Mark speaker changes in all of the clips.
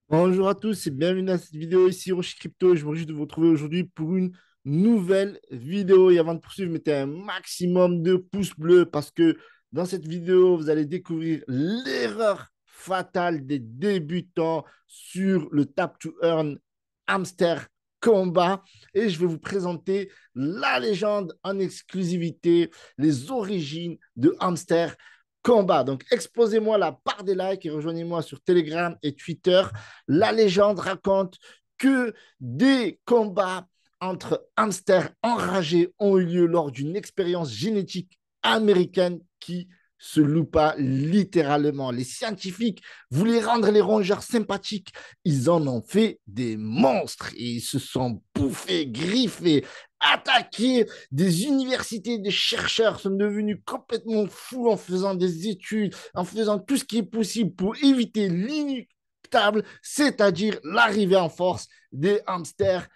Speaker 1: Bonjour à tous et bienvenue dans cette vidéo ici Rocher Crypto. Je me réjouis de vous retrouver aujourd'hui pour une nouvelle vidéo. Et avant de poursuivre, mettez un maximum de pouces bleus parce que dans cette vidéo, vous allez découvrir l'erreur fatale des débutants sur le Tap to Earn Hamster Combat. Et je vais vous présenter la légende en exclusivité, les origines de Hamster Combat. Donc, exposez-moi la part des likes et rejoignez-moi sur Telegram et Twitter. La légende raconte que des combats entre hamsters enragés ont eu lieu lors d'une expérience génétique américaine qui se loupa littéralement. Les scientifiques voulaient rendre les rongeurs sympathiques. Ils en ont fait des monstres et ils se sont bouffés, griffés, attaqués. Des universités, des chercheurs sont devenus complètement fous en faisant des études, en faisant tout ce qui est possible pour éviter l'inéluctable, c'est-à-dire l'arrivée en force des hamsters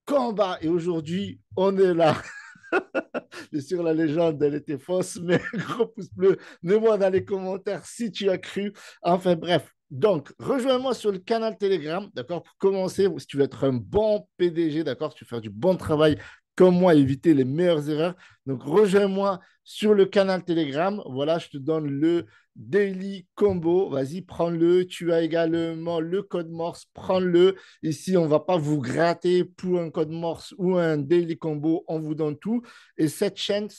Speaker 1: combat. Et aujourd'hui, on est là. Bien sûr, la légende, elle était fausse, mais gros pouce bleu, mets-moi dans les commentaires si tu as cru. Enfin bref, donc rejoins-moi sur le canal Telegram, d'accord, pour commencer, si tu veux être un bon PDG, d'accord, si tu veux faire du bon travail comme moi, éviter les meilleures erreurs. Donc rejoins-moi sur le canal Telegram. Voilà, je te donne le Daily Combo. Vas-y, prends-le. Tu as également le code Morse. Prends-le. Ici, on ne va pas vous gratter pour un code Morse ou un Daily Combo. On vous donne tout. Et cette chaîne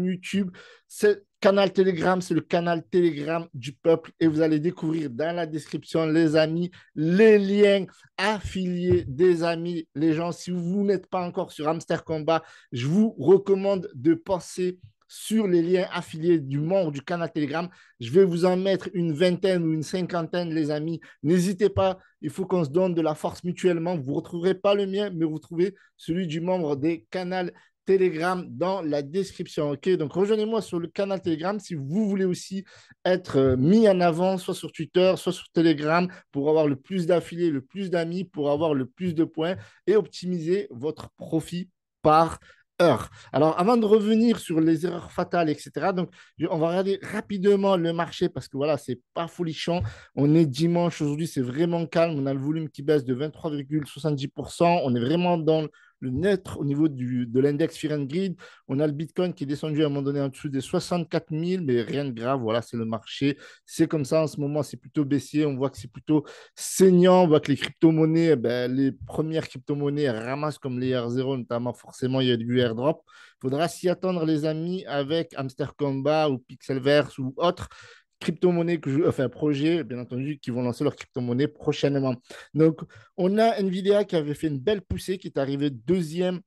Speaker 1: YouTube, ce canal Telegram, c'est le canal Telegram du peuple. Et vous allez découvrir dans la description, les amis, les liens affiliés des amis. Les gens, si vous n'êtes pas encore sur Hamster Combat, je vous recommande de passer sur les liens affiliés du membre du canal Telegram. Je vais vous en mettre une vingtaine ou une cinquantaine, les amis. N'hésitez pas, il faut qu'on se donne de la force mutuellement. Vous ne retrouverez pas le mien, mais vous trouvez celui du membre des canaux Telegram dans la description. Ok, donc rejoignez-moi sur le canal Telegram si vous voulez aussi être mis en avant, soit sur Twitter, soit sur Telegram, pour avoir le plus d'affiliés, le plus d'amis, pour avoir le plus de points et optimiser votre profit par heure. Alors, avant de revenir sur les erreurs fatales, etc., donc, on va regarder rapidement le marché parce que voilà, c'est pas folichon. On est dimanche aujourd'hui, c'est vraiment calme. On a le volume qui baisse de 23,70%. On est vraiment dans le neutre au niveau de l'index Fear and Greed. On a le Bitcoin qui est descendu à un moment donné en dessous des 64 000, mais rien de grave. Voilà, c'est le marché. C'est comme ça en ce moment, c'est plutôt baissier. On voit que c'est plutôt saignant. On voit que les crypto-monnaies, ben, les premières crypto-monnaies ramassent comme les R0, notamment forcément, il y a du airdrop. Il faudra s'y attendre, les amis, avec Hamster Combat ou Pixelverse ou autres crypto-monnaies, enfin projets, bien entendu, qui vont lancer leur crypto-monnaie prochainement. Donc, on a Nvidia qui avait fait une belle poussée, qui est arrivé deuxième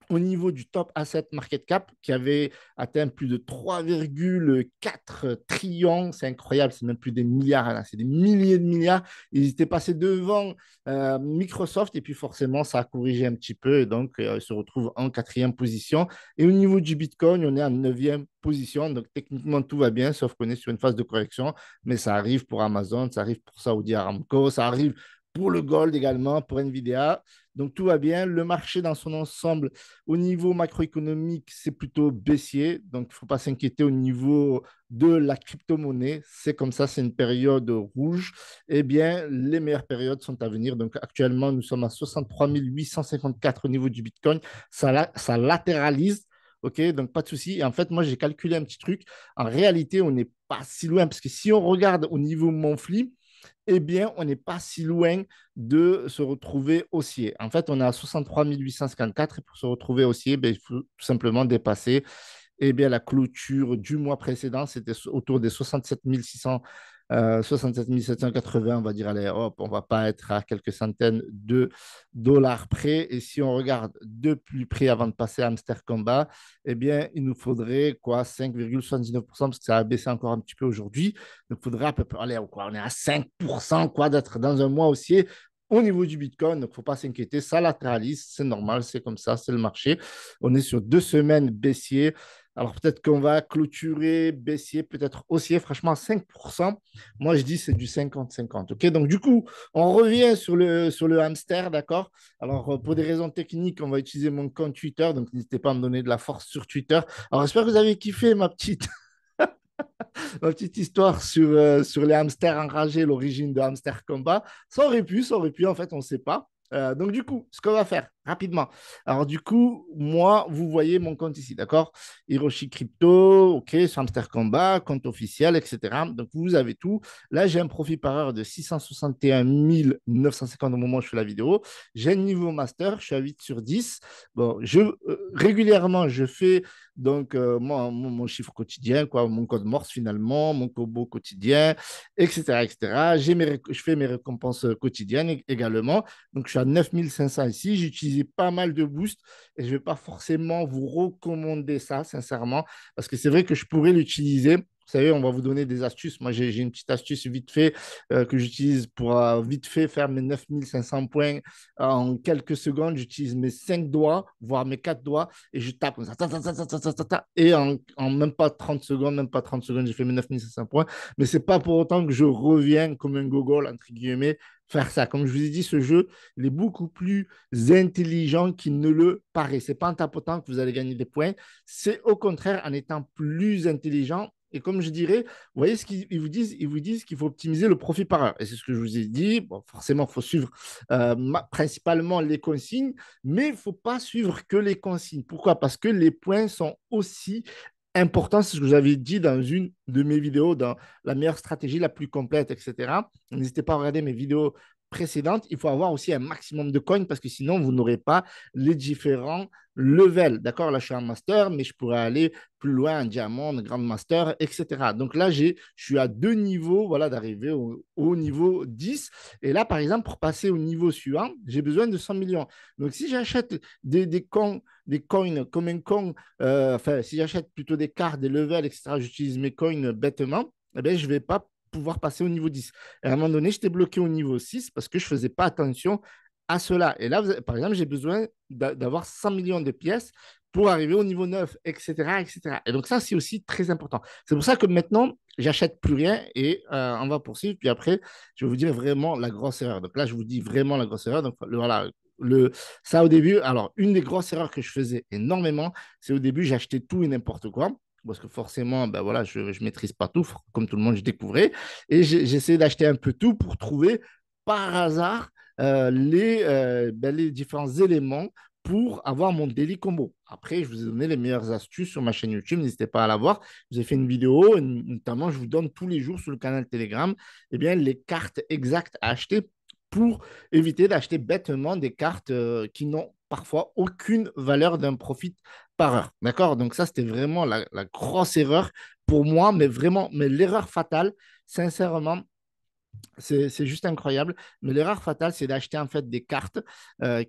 Speaker 1: au niveau du top asset market cap qui avait atteint plus de 3,4 trillions. C'est incroyable, c'est même plus des milliards, là, c'est des milliers de milliards. Ils étaient passés devant Microsoft et puis forcément, ça a corrigé un petit peu et donc ils se retrouvent en quatrième position. Et au niveau du Bitcoin, on est en neuvième position. Donc techniquement, tout va bien, sauf qu'on est sur une phase de correction. Mais ça arrive pour Amazon, ça arrive pour Saudi Aramco, ça arrive pour le gold également, pour Nvidia. Donc tout va bien. Le marché dans son ensemble, au niveau macroéconomique, c'est plutôt baissier. Donc il ne faut pas s'inquiéter au niveau de la crypto-monnaie. C'est comme ça, c'est une période rouge. Eh bien, les meilleures périodes sont à venir. Donc actuellement, nous sommes à 63 854 au niveau du Bitcoin. Ça latéralise. OK, donc pas de souci. Et en fait, moi, j'ai calculé un petit truc. En réalité, on n'est pas si loin parce que si on regarde au niveau monthly, eh bien, on n'est pas si loin de se retrouver haussier. En fait, on est à 63 854 et pour se retrouver haussier, ben, il faut tout simplement dépasser eh bien, la clôture du mois précédent. C'était autour des 67 600, 67 780, on va dire, allez, hop, on ne va pas être à quelques centaines de dollars près. Et si on regarde de plus près avant de passer à Hamster Combat, eh bien, il nous faudrait quoi, 5,79% parce que ça a baissé encore un petit peu aujourd'hui. Donc, il faudrait à peu près, allez, quoi, on est à 5% quoi, d'être dans un mois haussier au niveau du Bitcoin. Donc, il ne faut pas s'inquiéter, ça latéralise, c'est normal, c'est comme ça, c'est le marché. On est sur 2 semaines baissier. Alors, peut-être qu'on va clôturer baissier, peut-être haussier, franchement, 5%. Moi, je dis c'est du 50-50. OK, donc, du coup, on revient sur le hamster, d'accord? Alors, pour des raisons techniques, on va utiliser mon compte Twitter. Donc, n'hésitez pas à me donner de la force sur Twitter. Alors, j'espère que vous avez kiffé ma petite Ma petite histoire sur les hamsters enragés, l'origine de Hamster Combat. Ça aurait pu, en fait, on ne sait pas. Donc, du coup, ce qu'on va faire rapidement. Alors, du coup, moi, vous voyez mon compte ici, d'accord? Hiroshi Crypto, OK, sur Hamster Combat, compte officiel, etc. Donc, vous avez tout. Là, j'ai un profit par heure de 661 950 au moment où je fais la vidéo. J'ai un niveau master, je suis à 8 sur 10. Bon, régulièrement, je fais donc mon chiffre quotidien, quoi, mon code Morse finalement, mon combo quotidien, etc. etc. Je fais mes récompenses quotidiennes également. Donc, je suis à 9500 ici. J'ai utilisé pas mal de boosts et je ne vais pas forcément vous recommander ça, sincèrement, parce que c'est vrai que je pourrais l'utiliser. Vous savez, on va vous donner des astuces. Moi, j'ai une petite astuce vite fait que j'utilise pour vite fait faire mes 9500 points en quelques secondes. J'utilise mes 5 doigts, voire mes 4 doigts, et je tape comme ça. Ta, ta, ta, ta, ta, ta, ta, ta, et en même pas 30 secondes, j'ai fait mes 9500 points. Mais ce n'est pas pour autant que je reviens comme un gogol, entre guillemets, faire ça. Comme je vous ai dit, ce jeu, il est beaucoup plus intelligent qu'il ne le paraît. Ce n'est pas en tapotant que vous allez gagner des points. C'est au contraire en étant plus intelligent. Et comme je dirais, vous voyez ce qu'ils vous disent, ils vous disent qu'il faut optimiser le profit par heure. Et c'est ce que je vous ai dit. Bon, forcément, il faut suivre principalement les consignes, mais il ne faut pas suivre que les consignes. Pourquoi? Parce que les points sont aussi importants. C'est ce que j'avais dit dans une de mes vidéos, dans la meilleure stratégie, la plus complète, etc. N'hésitez pas à regarder mes vidéos précédentes. Il faut avoir aussi un maximum de coins parce que sinon, vous n'aurez pas les différents levels. D'accord? Là, je suis en master, mais je pourrais aller plus loin, un diamant, un grand master, etc. Donc là, je suis à deux niveaux, voilà, d'arriver au niveau 10. Et là, par exemple, pour passer au niveau suivant, j'ai besoin de 100 millions. Donc, si j'achète des coins comme un coin, enfin, si j'achète plutôt des cartes, des levels, etc., j'utilise mes coins bêtement, eh bien, je ne vais pas pouvoir passer au niveau 10. Et à un moment donné, j'étais bloqué au niveau 6 parce que je ne faisais pas attention à cela. Et là, par exemple, j'ai besoin d'avoir 100 millions de pièces pour arriver au niveau 9, etc., etc. Et donc ça, c'est aussi très important. C'est pour ça que maintenant, j'achète plus rien et on va poursuivre. Puis après, je vais vous dire vraiment la grosse erreur. Donc là, je vous dis vraiment la grosse erreur. Donc voilà, ça au début, alors une des grosses erreurs que je faisais énormément, c'est au début, j'achetais tout et n'importe quoi. Parce que forcément, ben voilà, je ne maîtrise pas tout, comme tout le monde, je découvrais. Et j'essayais d'acheter un peu tout pour trouver par hasard les différents éléments pour avoir mon daily combo. Après, je vous ai donné les meilleures astuces sur ma chaîne YouTube. N'hésitez pas à la voir. Je vous ai fait une vidéo, notamment, je vous donne tous les jours sur le canal Telegram les cartes exactes à acheter pour éviter d'acheter bêtement des cartes qui n'ont parfois aucune valeur d'un profit par heure. D'accord? Donc ça, c'était vraiment la grosse erreur pour moi, mais vraiment, mais l'erreur fatale, sincèrement, c'est juste incroyable. Mais l'erreur fatale, c'est d'acheter en fait des cartes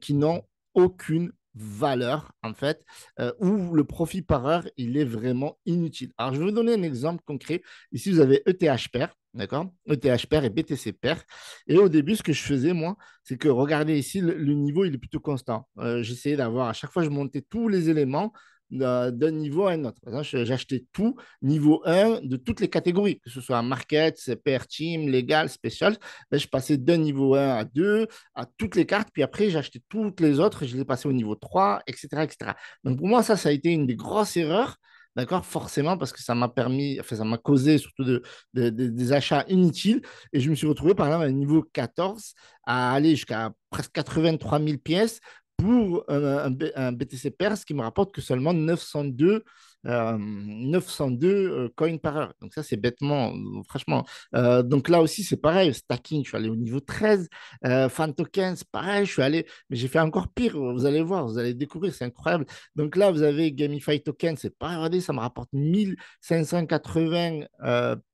Speaker 1: qui n'ont aucune valeur en fait, où le profit par heure, il est vraiment inutile. Alors, je vais vous donner un exemple concret. Ici, vous avez ETH pair, d'accord? ETH pair et BTC pair. Et au début, ce que je faisais, moi, c'est que regardez ici, le niveau, il est plutôt constant. J'essayais d'avoir, à chaque fois, je montais tous les éléments d'un niveau à un autre. Par exemple, j'achetais tout niveau 1 de toutes les catégories, que ce soit market, CPR team, légal, spécial. Ben, je passais d'un niveau 1 à 2 à toutes les cartes, puis après, j'achetais toutes les autres et je les passais au niveau 3, etc., etc. Donc pour moi, ça a été une des grosses erreurs. D'accord, forcément, parce que ça m'a permis, enfin, ça m'a causé surtout des achats inutiles. Et je me suis retrouvé, par exemple, à niveau 14, à aller jusqu'à presque 83 000 pièces pour un BTC Pairs qui me rapporte que seulement 902 coins par heure. Donc ça, c'est bêtement, franchement. Donc là aussi, c'est pareil. Stacking, je suis allé au niveau 13. Fan tokens, pareil, je suis allé, mais j'ai fait encore pire. Vous allez voir, vous allez découvrir, c'est incroyable. Donc là, vous avez Gamify Token, c'est pareil, regardez, ça me rapporte 1580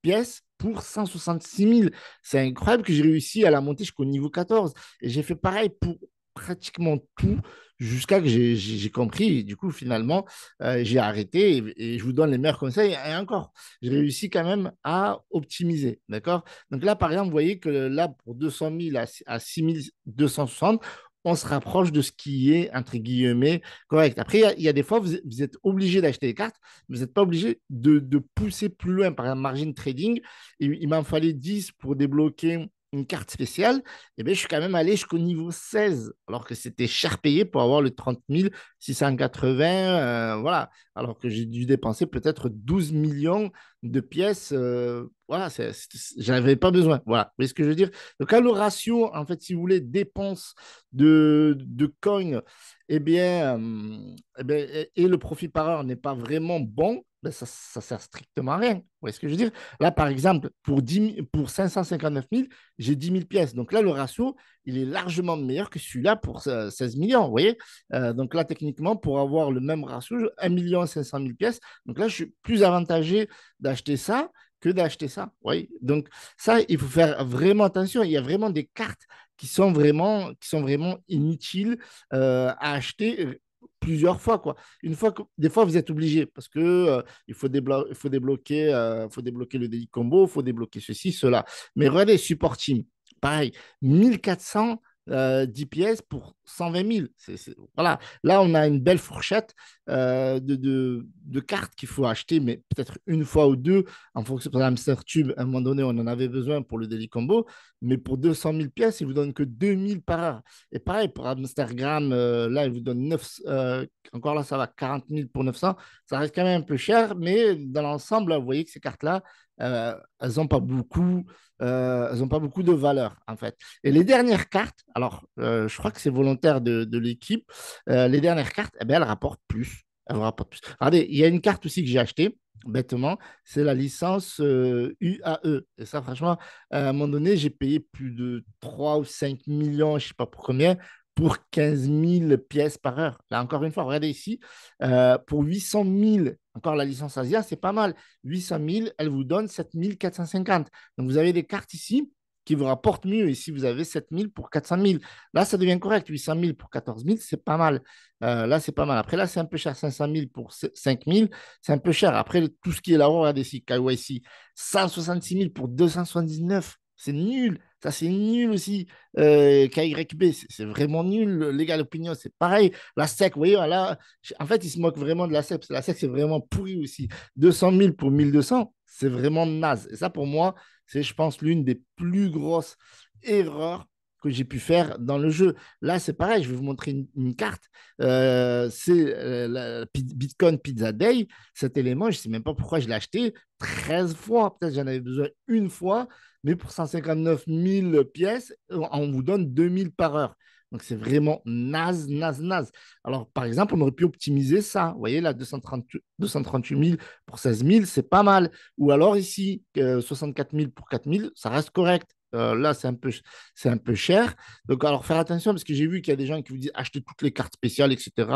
Speaker 1: pièces pour 166 000. C'est incroyable que j'ai réussi à la monter jusqu'au niveau 14. Et j'ai fait pareil pour pratiquement tout jusqu'à que j'ai compris. Et du coup, finalement, j'ai arrêté et je vous donne les meilleurs conseils. Et encore, j'ai réussi quand même à optimiser. D'accord? Donc là, par exemple, vous voyez que là, pour 200 000 à 6260, on se rapproche de ce qui est, entre guillemets, correct. Après, il y a des fois, vous êtes obligé d'acheter des cartes, mais vous n'êtes pas obligé de pousser plus loin. Par exemple, margin trading, il m'en fallait 10 pour débloquer une carte spéciale, eh bien, je suis quand même allé jusqu'au niveau 16, alors que c'était cher payé pour avoir le 30 680, voilà, alors que j'ai dû dépenser peut-être 12 millions de pièces. Voilà, je n'avais pas besoin. Voilà, vous voyez ce que je veux dire? Donc, à le ratio, en fait, si vous voulez, dépenses de coins, et le profit par heure n'est pas vraiment bon, ben ça sert strictement à rien. Vous voyez ce que je veux dire? Là, par exemple, pour 559 000, j'ai 10 000 pièces. Donc là, le ratio, il est largement meilleur que celui-là pour 16 millions. Vous voyez? Donc là, techniquement, pour avoir le même ratio, 1 500 000 pièces. Donc là, je suis plus avantagé d'acheter ça que d'acheter ça. Oui. Donc ça, il faut faire vraiment attention. Il y a vraiment des cartes qui sont vraiment inutiles à acheter plusieurs fois, quoi. Des fois, vous êtes obligé parce que il faut débloquer le daily combo, il faut débloquer ceci, cela. Mais regardez, support team, pareil, 1400 10 pièces pour 120 000. Voilà. Là, on a une belle fourchette de cartes qu'il faut acheter, mais peut-être une fois ou deux, en fonction de l'hamster tube. À un moment donné, on en avait besoin pour le daily combo, mais pour 200 000 pièces, il vous donne que 2000 par heure. Et pareil, pour Amsterdam, là, il vous donne 9, encore là, ça va, 40 000 pour 900. Ça reste quand même un peu cher, mais dans l'ensemble, là, vous voyez que ces cartes-là, elles n'ont pas beaucoup, elles ont pas beaucoup de valeur, en fait. Et les dernières cartes, alors, je crois que c'est volontaire de l'équipe, les dernières cartes, eh bien, elles rapportent plus. Elles rapportent plus. Regardez, il y a une carte aussi que j'ai achetée, bêtement, c'est la licence UAE. Et ça, franchement, à un moment donné, j'ai payé plus de 3 ou 5 millions, je ne sais pas pour combien, pour 15 000 pièces par heure. Là, encore une fois, regardez ici, pour 800 000, encore la licence Asia, c'est pas mal. 800 000, elle vous donne 7 450. Donc, vous avez des cartes ici qui vous rapportent mieux. Ici, vous avez 7 000 pour 400 000. Là, ça devient correct. 800 000 pour 14 000, c'est pas mal. Là, c'est pas mal. Après, là, c'est un peu cher. 500 000 pour 5 000, c'est un peu cher. Après, tout ce qui est là-haut, regardez ici, KYC, 166 000 pour 279. C'est nul. Ça, c'est nul aussi. KYB, c'est vraiment nul. Legal Opinion, c'est pareil. La SEC, vous voyez, là, en fait, ils se moquent vraiment de la SEC. Parce que la SEC, c'est vraiment pourri aussi. 200 000 pour 1200, c'est vraiment naze. Et ça, pour moi, c'est, je pense, l'une des plus grosses erreurs que j'ai pu faire dans le jeu. Là, c'est pareil, je vais vous montrer une carte. C'est la Bitcoin Pizza Day. Cet élément, je ne sais même pas pourquoi je l'ai acheté 13 fois. Peut-être j'en avais besoin une fois, mais pour 159 000 pièces, on vous donne 2000 par heure. Donc, c'est vraiment naze, naze, naze. Alors, par exemple, on aurait pu optimiser ça. Vous voyez, là, 238 000 pour 16 000, c'est pas mal. Ou alors ici, 64 000 pour 4 000, ça reste correct. Là, c'est un peu cher. Donc, alors, faire attention parce que j'ai vu qu'il y a des gens qui vous disent acheter toutes les cartes spéciales, etc.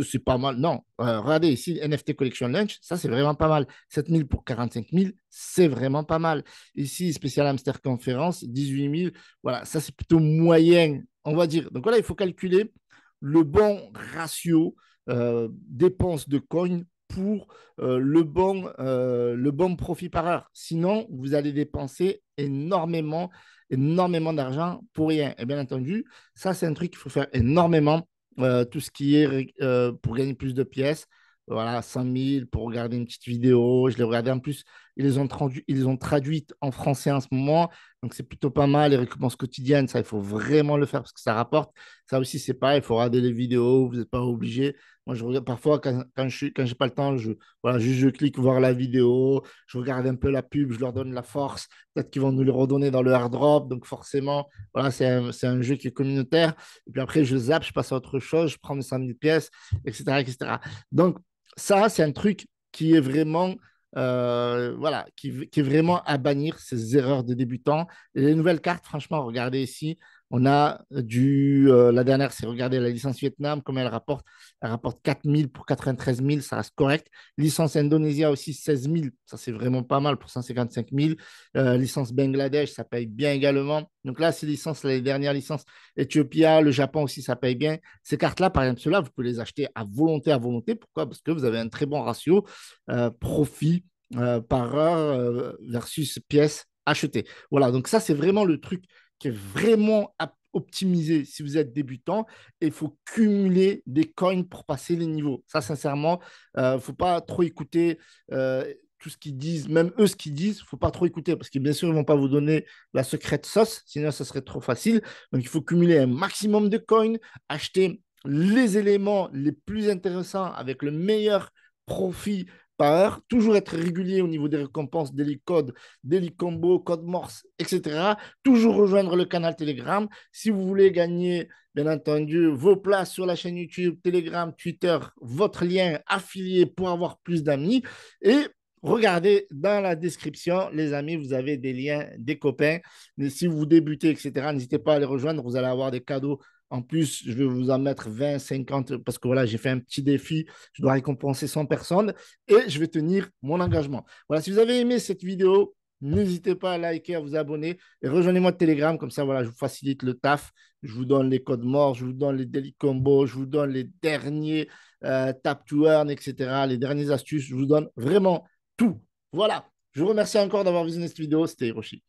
Speaker 1: C'est pas mal. Non, regardez ici, NFT Collection Lunch, ça, c'est vraiment pas mal. 7 000 pour 45 000, c'est vraiment pas mal. Ici, Spécial Hamster Conférence, 18 000. Voilà, ça, c'est plutôt moyen, on va dire. Donc, voilà, il faut calculer le bon ratio dépenses de coins pour le bon profit par heure. Sinon, vous allez dépenser énormément, énormément d'argent pour rien. Et bien entendu, ça, c'est un truc qu'il faut faire énormément. Tout ce qui est pour gagner plus de pièces. Voilà, 100 000 pour regarder une petite vidéo. Je l'ai regardé en plus. Ils les ont traduites en français en ce moment. Donc, c'est plutôt pas mal. Les récompenses quotidiennes, ça, il faut vraiment le faire parce que ça rapporte. Ça aussi, c'est pareil. Il faut regarder les vidéos. Vous n'êtes pas obligé. Moi, je regarde parfois quand j'ai pas le temps, voilà, juste je clique voir la vidéo, je regarde un peu la pub, je leur donne la force. Peut-être qu'ils vont nous le redonner dans le airdrop. Donc, forcément, voilà, c'est un jeu qui est communautaire. Et puis après, je zappe, je passe à autre chose, je prends mes 100 000 pièces, etc., etc. Donc, ça, c'est un truc qui est vraiment, voilà, qui est vraiment à bannir ces erreurs de débutants. Et les nouvelles cartes, franchement, regardez ici, on a la dernière, c'est regarder la licence Vietnam, comme elle rapporte 4 000 pour 93 000, ça reste correct. Licence Indonésia aussi, 16 000, ça c'est vraiment pas mal pour 155 000. Licence Bangladesh, ça paye bien également. Donc là, ces licences, les dernières licences, Ethiopia, le Japon aussi, ça paye bien. Ces cartes-là, par exemple, ceux-là, vous pouvez les acheter à volonté, à volonté. Pourquoi? Parce que vous avez un très bon ratio profit par heure versus pièces achetées. Voilà, donc ça, c'est vraiment le truc qui est vraiment optimisé si vous êtes débutant. Et il faut cumuler des coins pour passer les niveaux. Ça, sincèrement, il ne faut pas trop écouter tout ce qu'ils disent, même eux, ce qu'ils disent, il ne faut pas trop écouter parce que bien sûr, ils ne vont pas vous donner la secrète sauce, sinon ça serait trop facile. Donc, il faut cumuler un maximum de coins, acheter les éléments les plus intéressants avec le meilleur profit par heure, toujours être régulier au niveau des récompenses, daily code, daily combo, code morse, etc. Toujours rejoindre le canal Telegram. Si vous voulez gagner, bien entendu, vos places sur la chaîne YouTube, Telegram, Twitter, votre lien affilié pour avoir plus d'amis. Et regardez dans la description, les amis, vous avez des liens, des copains. Mais si vous débutez, etc., n'hésitez pas à les rejoindre. Vous allez avoir des cadeaux. En plus, je vais vous en mettre 20, 50, parce que voilà, j'ai fait un petit défi. Je dois récompenser 100 personnes et je vais tenir mon engagement. Voilà, si vous avez aimé cette vidéo, n'hésitez pas à liker, à vous abonner et rejoignez-moi de Telegram. Comme ça, voilà, je vous facilite le taf. Je vous donne les codes morts, je vous donne les daily combos, je vous donne les derniers tap to earn, etc., les dernières astuces. Je vous donne vraiment tout. Voilà. Je vous remercie encore d'avoir visionné cette vidéo. C'était Hiroshi.